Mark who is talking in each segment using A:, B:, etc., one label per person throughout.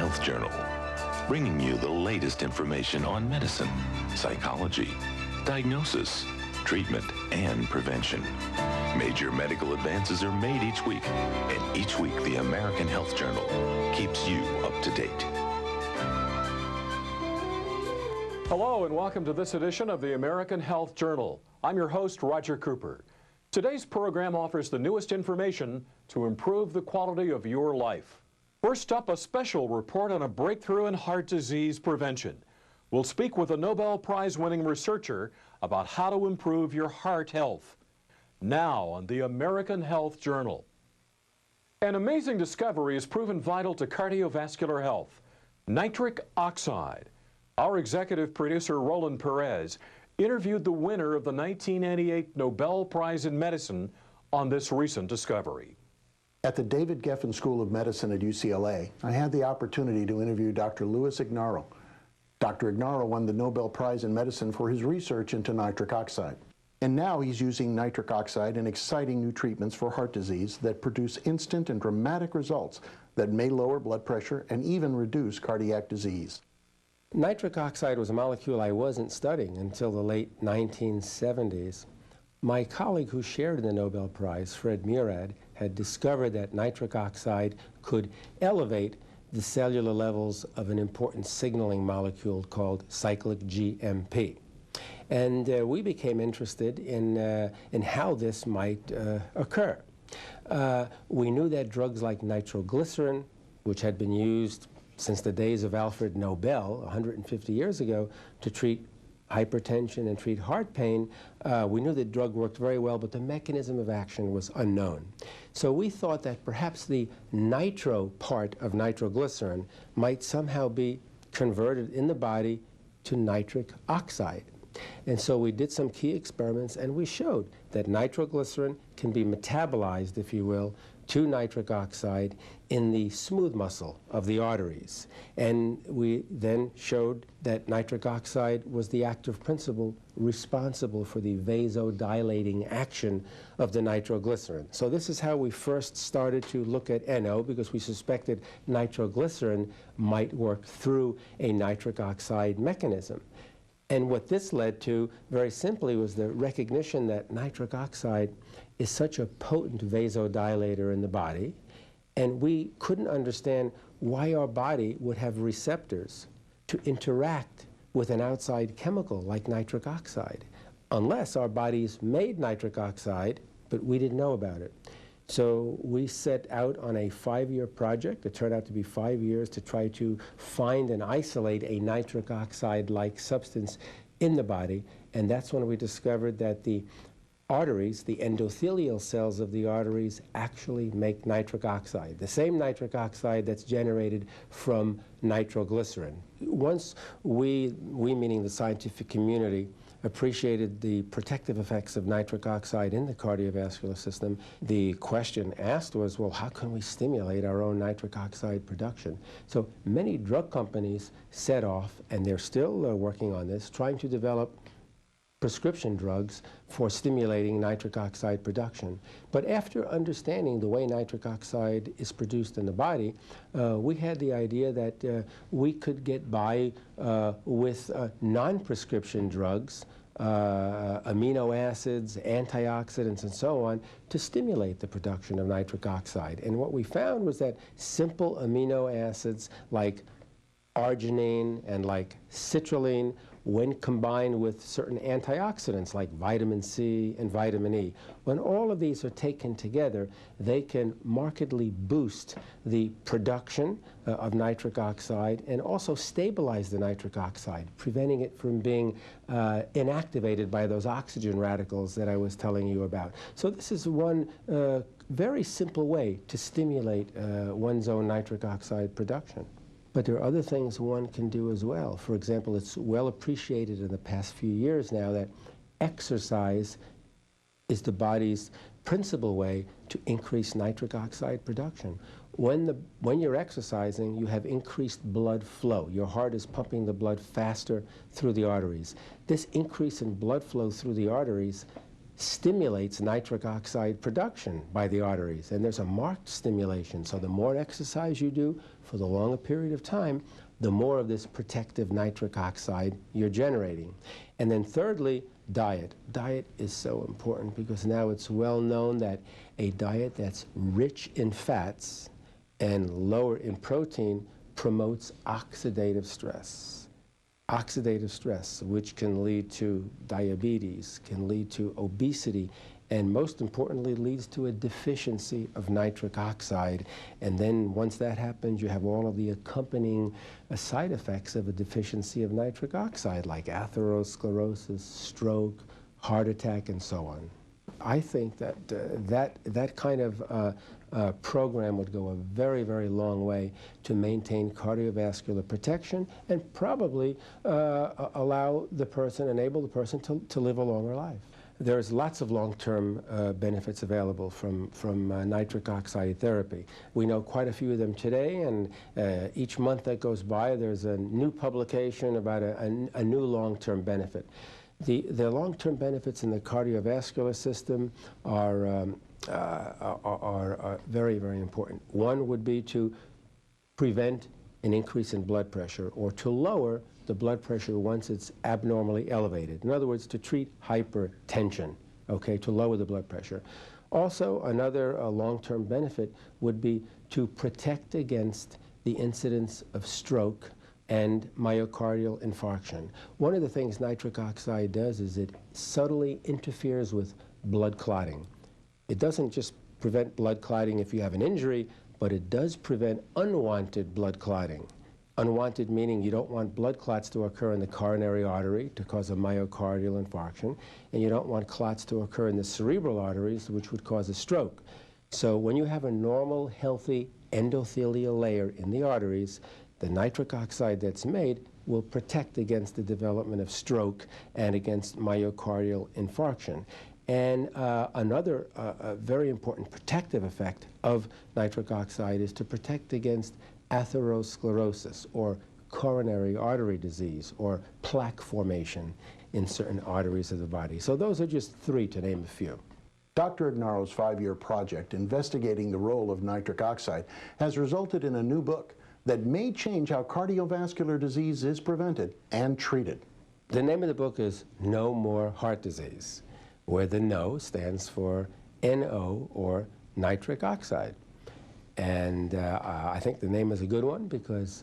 A: Health Journal, bringing you the latest information on medicine, psychology, diagnosis, treatment, and prevention. Major medical advances are made each week, and each week the American Health Journal keeps you up to date.
B: Hello and welcome to this edition of the American Health Journal. I'm your host, Roger Cooper. Today's program offers the newest information to improve the quality of your life. First up, a special report on a breakthrough in heart disease prevention. We'll speak with a Nobel Prize-winning researcher about how to improve your heart health. Now on the American Health Journal. An amazing discovery has proven vital to cardiovascular health: nitric oxide. Our executive producer, Roland Perez, interviewed the winner of the 1988 Nobel Prize in Medicine on this recent discovery.
C: At the David Geffen School of Medicine at UCLA, I had the opportunity to interview Dr. Louis Ignauro. Dr. Ignauro won the Nobel Prize in Medicine for his research into nitric oxide. And now he's using nitric oxide in exciting new treatments for heart disease that produce instant and dramatic results that may lower blood pressure and even reduce cardiac disease.
D: Nitric oxide was a molecule I wasn't studying until the late 1970s. My colleague who shared the Nobel Prize, Fred Murad, had discovered that nitric oxide could elevate the cellular levels of an important signaling molecule called cyclic GMP. And we became interested in how this might occur. We knew that drugs like nitroglycerin, which had been used since the days of Alfred Nobel 150 years ago to treat hypertension and treat heart pain, we knew the drug worked very well, but the mechanism of action was unknown. So we thought that perhaps the nitro part of nitroglycerin might somehow be converted in the body to nitric oxide. And so we did some key experiments, and we showed that nitroglycerin can be metabolized, if you will, to nitric oxide in the smooth muscle of the arteries. And we then showed that nitric oxide was the active principle responsible for the vasodilating action of the nitroglycerin. So this is how we first started to look at NO, because we suspected nitroglycerin might work through a nitric oxide mechanism. And what this led to, very simply, was the recognition that nitric oxide is such a potent vasodilator in the body, and we couldn't understand why our body would have receptors to interact with an outside chemical like nitric oxide, unless our bodies made nitric oxide, but we didn't know about it. So we set out on a 5-year project. It turned out to be 5 years to try to find and isolate a nitric oxide-like substance in the body, and that's when we discovered that the arteries, the endothelial cells of the arteries, actually make nitric oxide, the same nitric oxide that's generated from nitroglycerin. Once we meaning the scientific community, appreciated the protective effects of nitric oxide in the cardiovascular system, the question asked was, well, how can we stimulate our own nitric oxide production? So many drug companies set off, and they're still working on this, trying to develop prescription drugs for stimulating nitric oxide production. But after understanding the way nitric oxide is produced in the body, we had the idea that we could get by with non-prescription drugs, amino acids, antioxidants, and so on, to stimulate the production of nitric oxide. And what we found was that simple amino acids like arginine and like citrulline, when combined with certain antioxidants like vitamin C and vitamin E, when all of these are taken together, they can markedly boost the production of nitric oxide and also stabilize the nitric oxide, preventing it from being inactivated by those oxygen radicals that I was telling you about. So this is one very simple way to stimulate one's own nitric oxide production. But there are other things one can do as well. For example, it's well appreciated in the past few years now that exercise is the body's principal way to increase nitric oxide production. When you're exercising, you have increased blood flow. Your heart is pumping the blood faster through the arteries. This increase in blood flow through the arteries stimulates nitric oxide production by the arteries, and there's a marked stimulation. So the more exercise you do, for for the longer period of time, the more of this protective nitric oxide you're generating. And then thirdly, diet. Diet is so important because now it's well known that a diet that's rich in fats and lower in protein promotes oxidative stress. Oxidative stress, which can lead to diabetes, can lead to obesity, and most importantly leads to a deficiency of nitric oxide. And then once that happens, you have all of the accompanying side effects of a deficiency of nitric oxide, like atherosclerosis, stroke, heart attack, and so on. I think that that kind of program would go a very, very long way to maintain cardiovascular protection and probably allow the person, enable the person to live a longer life. There's lots of long-term benefits available from nitric oxide therapy. We know quite a few of them today, and each month that goes by, there's a new publication about a new long-term benefit. The long-term benefits in the cardiovascular system are very, very important. One would be to prevent an increase in blood pressure or to lower the blood pressure once it's abnormally elevated. In other words, to treat hypertension, okay, to lower the blood pressure. Also, another long-term benefit would be to protect against the incidence of stroke and myocardial infarction. One of the things nitric oxide does is it subtly interferes with blood clotting. It doesn't just prevent blood clotting if you have an injury, but it does prevent unwanted blood clotting. Unwanted meaning you don't want blood clots to occur in the coronary artery to cause a myocardial infarction, and you don't want clots to occur in the cerebral arteries, which would cause a stroke. So when you have a normal, healthy endothelial layer in the arteries, the nitric oxide that's made will protect against the development of stroke and against myocardial infarction. And another very important protective effect of nitric oxide is to protect against atherosclerosis, or coronary artery disease, or plaque formation in certain arteries of the body. So those are just three, to name a few.
C: Dr. Ignaro's 5-year project investigating the role of nitric oxide has resulted in a new book that may change how cardiovascular disease is prevented and treated.
D: The name of the book is No More Heart Disease, where the no stands for NO, or nitric oxide. And I think the name is a good one because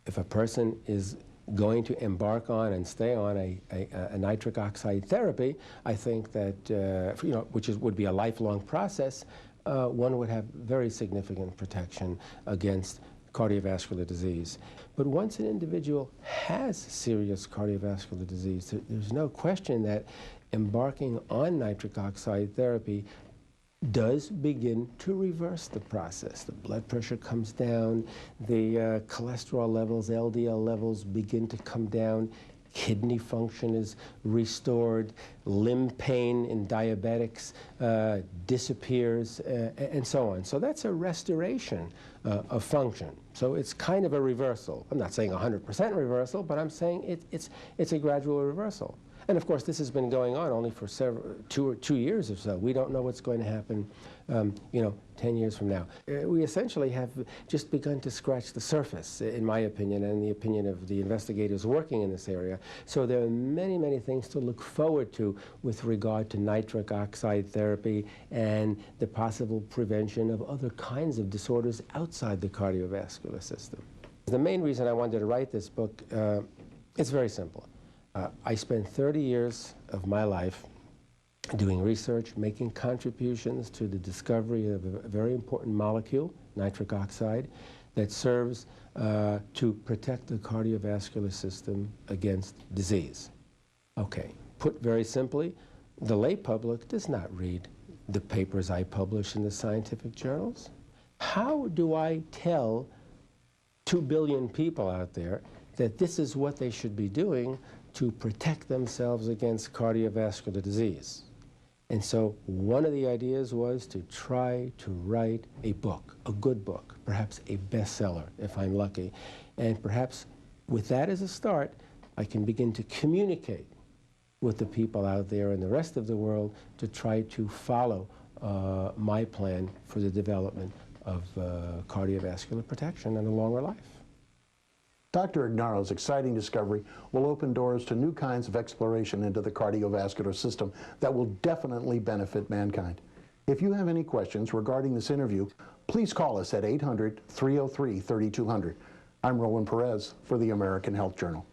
D: if a person is going to embark on and stay on a nitric oxide therapy, I think that, which would be a lifelong process, one would have very significant protection against cardiovascular disease. But once an individual has serious cardiovascular disease, there's no question that embarking on nitric oxide therapy does begin to reverse the process. The blood pressure comes down, the cholesterol levels, LDL levels begin to come down, kidney function is restored, limb pain in diabetics disappears, and so on. So that's a restoration of function. So it's kind of a reversal. I'm not saying 100% reversal, but I'm saying it's a gradual reversal. And of course, this has been going on only for two years or so. We don't know what's going to happen, 10 years from now. We essentially have just begun to scratch the surface, in my opinion, and in the opinion of the investigators working in this area. So there are many, many things to look forward to with regard to nitric oxide therapy and the possible prevention of other kinds of disorders outside the cardiovascular system. The main reason I wanted to write this book, it's very simple. I spent 30 years of my life doing research, making contributions to the discovery of a very important molecule, nitric oxide, that serves to protect the cardiovascular system against disease. Okay, put very simply, the lay public does not read the papers I publish in the scientific journals. How do I tell 2 billion people out there that this is what they should be doing to protect themselves against cardiovascular disease? And so one of the ideas was to try to write a book, a good book, perhaps a bestseller if I'm lucky. And perhaps with that as a start, I can begin to communicate with the people out there in the rest of the world to try to follow my plan for the development of cardiovascular protection and a longer life.
C: Dr. Ignarro's exciting discovery will open doors to new kinds of exploration into the cardiovascular system that will definitely benefit mankind. If you have any questions regarding this interview, please call us at 800-303-3200. I'm Roland Perez for the American Health Journal.